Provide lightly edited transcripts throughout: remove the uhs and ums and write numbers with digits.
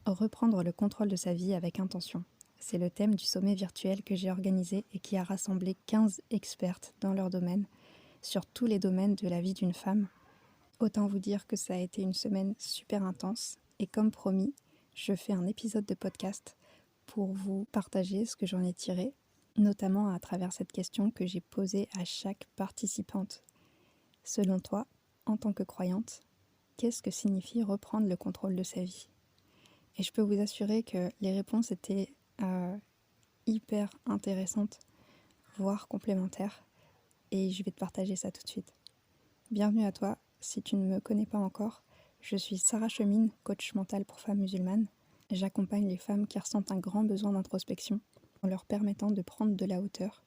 Reprendre le contrôle de sa vie avec intention. C'est le thème du sommet virtuel que j'ai organisé et qui a rassemblé 15 expertes dans leur domaine, sur tous les domaines de la vie d'une femme. Autant vous dire que ça a été une semaine super intense et comme promis, je fais un épisode de podcast pour vous partager ce que j'en ai tiré, notamment à travers cette question que j'ai posée à chaque participante. Selon toi, en tant que croyante, qu'est-ce que signifie reprendre le contrôle de sa vie ? Et je peux vous assurer que les réponses étaient hyper intéressantes, voire complémentaires. Et je vais te partager ça tout de suite. Bienvenue à toi, si tu ne me connais pas encore, je suis Sarah Chemine, coach mental pour femmes musulmanes. J'accompagne les femmes qui ressentent un grand besoin d'introspection en leur permettant de prendre de la hauteur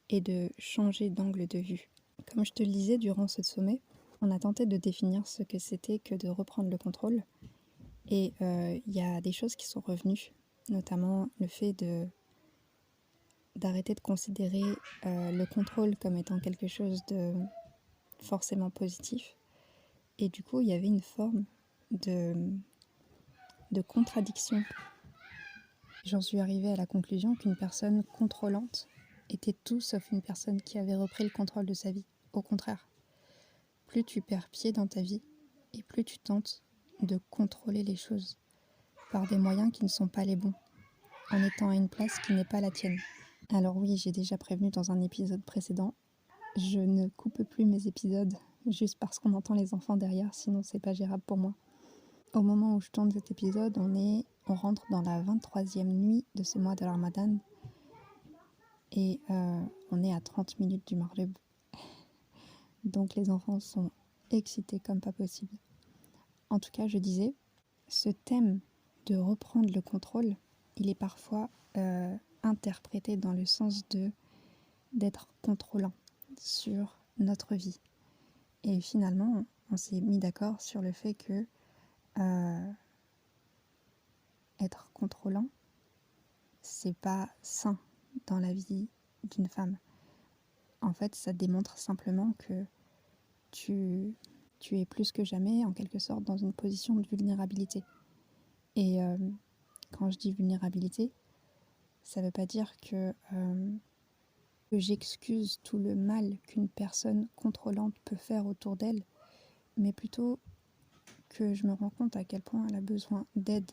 et de changer d'angle de vue. Comme je te le disais durant ce sommet, on a tenté de définir ce que c'était que de reprendre le contrôle. Et il y a des choses qui sont revenues, notamment le fait d'arrêter de considérer le contrôle comme étant quelque chose de forcément positif. Et du coup, il y avait une forme de contradiction. J'en suis arrivée à la conclusion qu'une personne contrôlante était tout sauf une personne qui avait repris le contrôle de sa vie. Au contraire, plus tu perds pied dans ta vie et plus tu tentes de contrôler les choses par des moyens qui ne sont pas les bons, en étant à une place qui n'est pas la tienne. Alors oui, j'ai déjà prévenu dans un épisode précédent, je ne coupe plus mes épisodes juste parce qu'on entend les enfants derrière, sinon c'est pas gérable pour moi. Au moment où je tourne cet épisode, on rentre dans la 23e nuit de ce mois de Ramadan et on est à 30 minutes du Maghrib. Donc les enfants sont excités comme pas possible. En tout cas, je disais, ce thème de reprendre le contrôle, il est parfois interprété dans le sens d'être contrôlant sur notre vie. Et finalement, on s'est mis d'accord sur le fait que être contrôlant, c'est pas sain dans la vie d'une femme. En fait, ça démontre simplement que tu es plus que jamais, en quelque sorte, dans une position de vulnérabilité. Et quand je dis vulnérabilité, ça veut pas dire que j'excuse tout le mal qu'une personne contrôlante peut faire autour d'elle, mais plutôt que je me rends compte à quel point elle a besoin d'aide.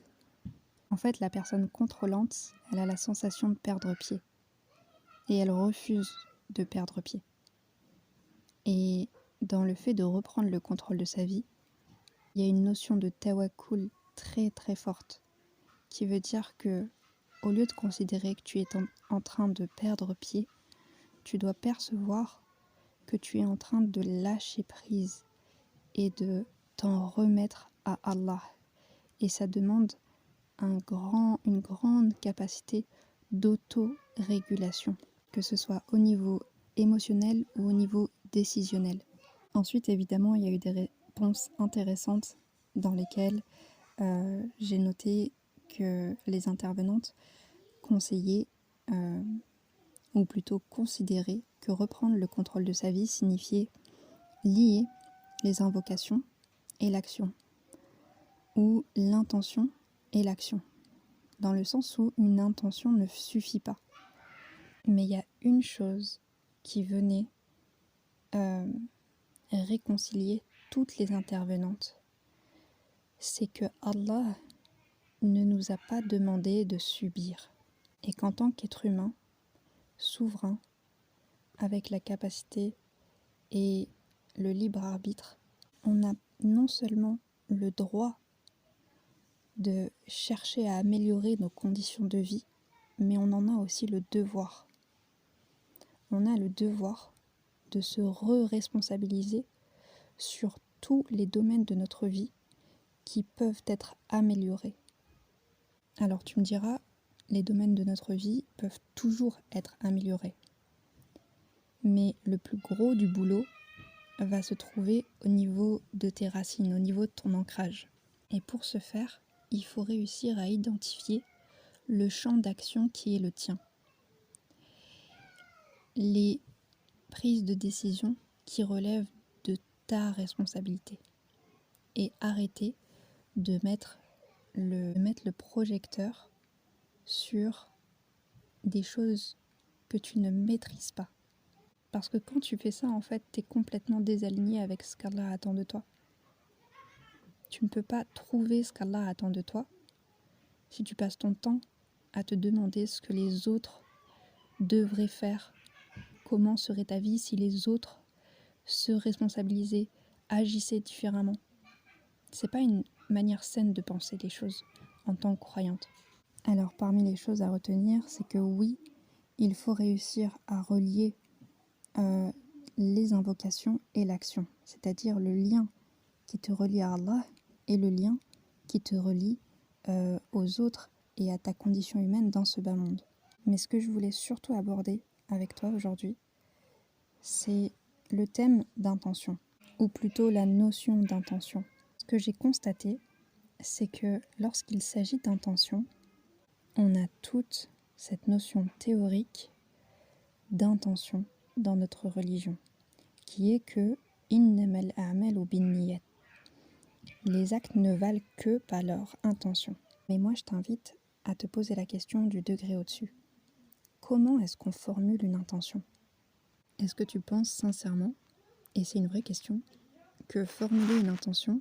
En fait, la personne contrôlante, elle a la sensation de perdre pied. Et elle refuse de perdre pied. Et dans le fait de reprendre le contrôle de sa vie, il y a une notion de tawakkul très très forte, qui veut dire que, au lieu de considérer que tu es en train de perdre pied, tu dois percevoir que tu es en train de lâcher prise et de t'en remettre à Allah. Et ça demande une grande capacité d'auto-régulation, que ce soit au niveau émotionnel ou au niveau décisionnel. Ensuite, évidemment, il y a eu des réponses intéressantes dans lesquelles j'ai noté que les intervenantes conseillaient, ou plutôt considéraient, que reprendre le contrôle de sa vie signifiait lier les invocations et l'action, ou l'intention et l'action, dans le sens où une intention ne suffit pas. Mais il y a une chose qui venait réconcilier toutes les intervenantes, c'est que Allah ne nous a pas demandé de subir, et qu'en tant qu'être humain, souverain, avec la capacité et le libre arbitre, on a non seulement le droit de chercher à améliorer nos conditions de vie, mais on en a aussi le devoir. On a le devoir de se re-responsabiliser sur tous les domaines de notre vie qui peuvent être améliorés. Alors tu me diras, les domaines de notre vie peuvent toujours être améliorés. Mais le plus gros du boulot va se trouver au niveau de tes racines, au niveau de ton ancrage. Et pour ce faire, il faut réussir à identifier le champ d'action qui est le tien. Les prises de décision qui relèvent de ta responsabilité. Et arrêter de mettre mettre le projecteur sur des choses que tu ne maîtrises pas. Parce que quand tu fais ça, en fait, tu es complètement désaligné avec ce qu'Allah attend de toi. Tu ne peux pas trouver ce qu'Allah attend de toi si tu passes ton temps à te demander ce que les autres devraient faire. Comment serait ta vie si les autres se responsabilisaient, agissaient différemment. C'est pas une manière saine de penser les choses en tant que croyante. Alors parmi les choses à retenir, c'est que oui, il faut réussir à relier les invocations et l'action, c'est-à-dire le lien qui te relie à Allah et le lien qui te relie aux autres et à ta condition humaine dans ce bas monde. Mais ce que je voulais surtout aborder avec toi aujourd'hui, c'est le thème d'intention, ou plutôt la notion d'intention. Ce que j'ai constaté, c'est que lorsqu'il s'agit d'intention, on a toute cette notion théorique d'intention dans notre religion, qui est que innamal a'malu binniyat. Les actes ne valent que par leur intention. Mais moi, je t'invite à te poser la question du degré au-dessus. Comment est-ce qu'on formule une intention ? Est-ce que tu penses sincèrement, et c'est une vraie question, que formuler une intention,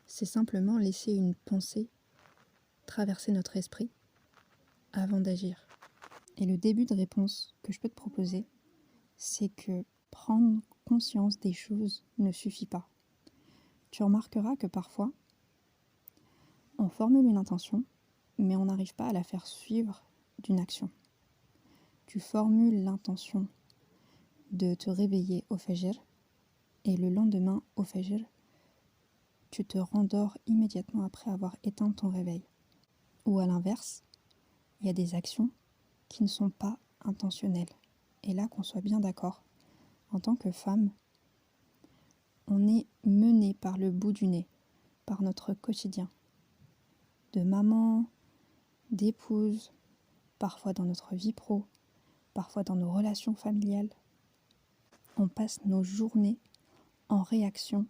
c'est simplement laisser une pensée traverser notre esprit avant d'agir ? Et le début de réponse que je peux te proposer, c'est que prendre conscience des choses ne suffit pas. Tu remarqueras que parfois, on formule une intention, mais on n'arrive pas à la faire suivre d'une action. Tu formules l'intention de te réveiller au fajr, et le lendemain, au fajr, tu te rendors immédiatement après avoir éteint ton réveil. Ou à l'inverse, il y a des actions qui ne sont pas intentionnelles. Et là, qu'on soit bien d'accord, en tant que femme, on est mené par le bout du nez, par notre quotidien, de maman, d'épouse, parfois dans notre vie pro, parfois dans nos relations familiales. On passe nos journées en réaction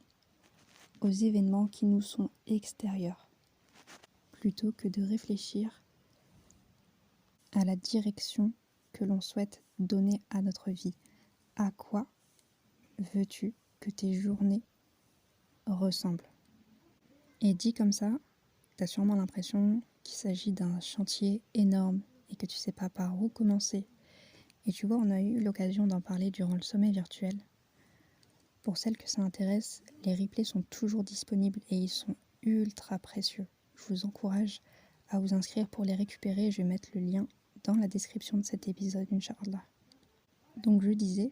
aux événements qui nous sont extérieurs, plutôt que de réfléchir à la direction que l'on souhaite donner à notre vie. À quoi veux-tu que tes journées ressemblent ? Et dit comme ça, tu as sûrement l'impression qu'il s'agit d'un chantier énorme et que tu sais pas par où commencer. Et tu vois, on a eu l'occasion d'en parler durant le sommet virtuel. Pour celles que ça intéresse, les replays sont toujours disponibles et ils sont ultra précieux. Je vous encourage à vous inscrire pour les récupérer. Je vais mettre le lien dans la description de cet épisode, Inch'Allah. Donc je disais,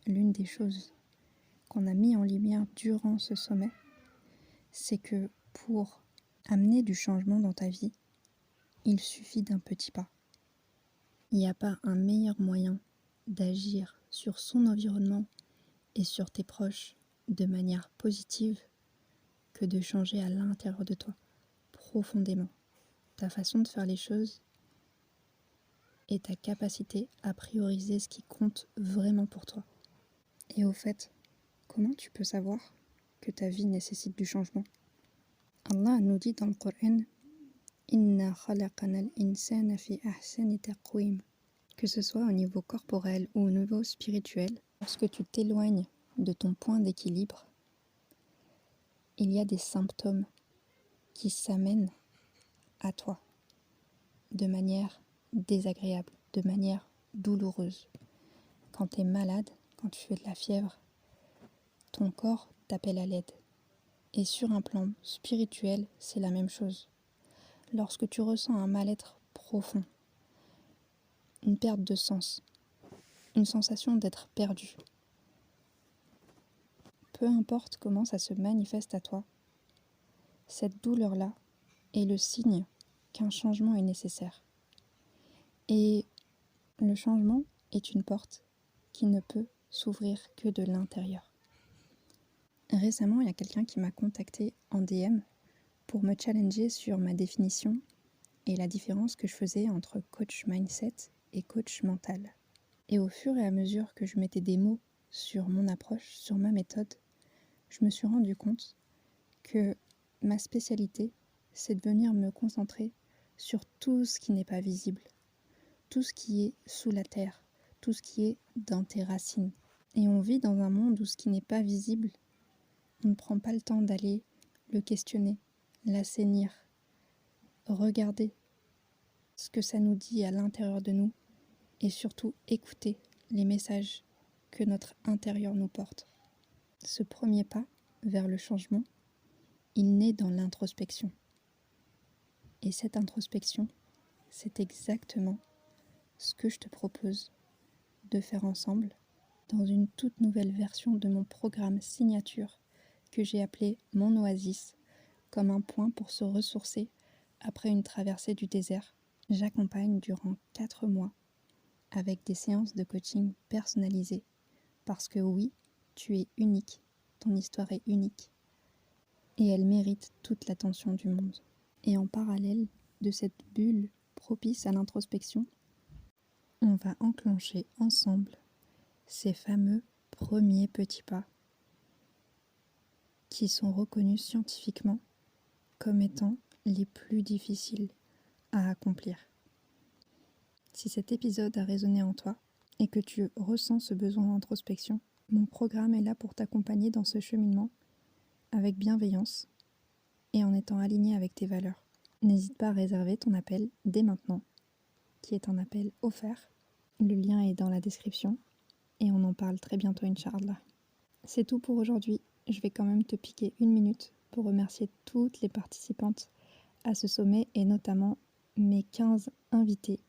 l'une des choses qu'on a mis en lumière durant ce sommet, c'est que pour amener du changement dans ta vie, il suffit d'un petit pas. Il n'y a pas un meilleur moyen d'agir sur son environnement et sur tes proches de manière positive que de changer à l'intérieur de toi, profondément, ta façon de faire les choses et ta capacité à prioriser ce qui compte vraiment pour toi. Et au fait, comment tu peux savoir que ta vie nécessite du changement ? Allah nous dit dans le Coran « Inna khalaqana al-insana fi ahsani taqwim » que ce soit au niveau corporel ou au niveau spirituel, lorsque tu t'éloignes de ton point d'équilibre, il y a des symptômes qui s'amènent à toi de manière désagréable, de manière douloureuse. Quand tu es malade, quand tu fais de la fièvre, ton corps t'appelle à l'aide. Et sur un plan spirituel, c'est la même chose. Lorsque tu ressens un mal-être profond, une perte de sens, une sensation d'être perdu, peu importe comment ça se manifeste à toi, cette douleur-là est le signe qu'un changement est nécessaire. Et le changement est une porte qui ne peut s'ouvrir que de l'intérieur. Récemment, il y a quelqu'un qui m'a contacté en DM pour me challenger sur ma définition et la différence que je faisais entre coach mindset et coach mental. Et au fur et à mesure que je mettais des mots sur mon approche, sur ma méthode, je me suis rendu compte que ma spécialité, c'est de venir me concentrer sur tout ce qui n'est pas visible, tout ce qui est sous la terre, tout ce qui est dans tes racines. Et on vit dans un monde où ce qui n'est pas visible, on ne prend pas le temps d'aller le questionner, l'assainir, regarder ce que ça nous dit à l'intérieur de nous et surtout écouter les messages que notre intérieur nous porte. Ce premier pas vers le changement, il naît dans l'introspection. Et cette introspection, c'est exactement ce que je te propose de faire ensemble dans une toute nouvelle version de mon programme signature que j'ai appelé Mon Oasis, comme un point pour se ressourcer après une traversée du désert. J'accompagne durant 4 mois avec des séances de coaching personnalisées parce que oui, tu es unique, ton histoire est unique et elle mérite toute l'attention du monde. Et en parallèle de cette bulle propice à l'introspection, on va enclencher ensemble ces fameux premiers petits pas qui sont reconnus scientifiquement comme étant les plus difficiles à accomplir. Si cet épisode a résonné en toi et que tu ressens ce besoin d'introspection, mon programme est là pour t'accompagner dans ce cheminement avec bienveillance et en étant aligné avec tes valeurs. N'hésite pas à réserver ton appel dès maintenant, qui est un appel offert. Le lien est dans la description et on en parle très bientôt, Inch'Allah. C'est tout pour aujourd'hui. Je vais quand même te piquer 1 minute pour remercier toutes les participantes à ce sommet et notamment mes 15 invités.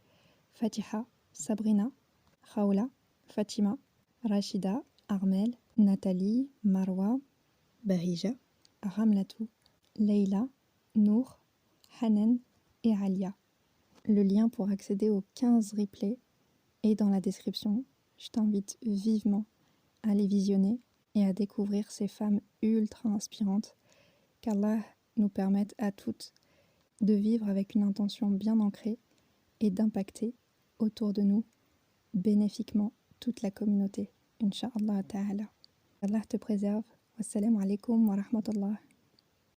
Fatiha, Sabrina, Khaoula, Fatima, Rachida, Armel, Nathalie, Marwa, Bahija, Ramlatou, Leila, Nour, Hanan et Alia. Le lien pour accéder aux 15 replays est dans la description. Je t'invite vivement à les visionner et à découvrir ces femmes ultra inspirantes qu'Allah nous permette à toutes de vivre avec une intention bien ancrée et d'impacter autour de nous bénéfiquement toute la communauté. Inch'Allah ta'ala. Allah te préserve. Wassalamu alaikum wa rahmatullah.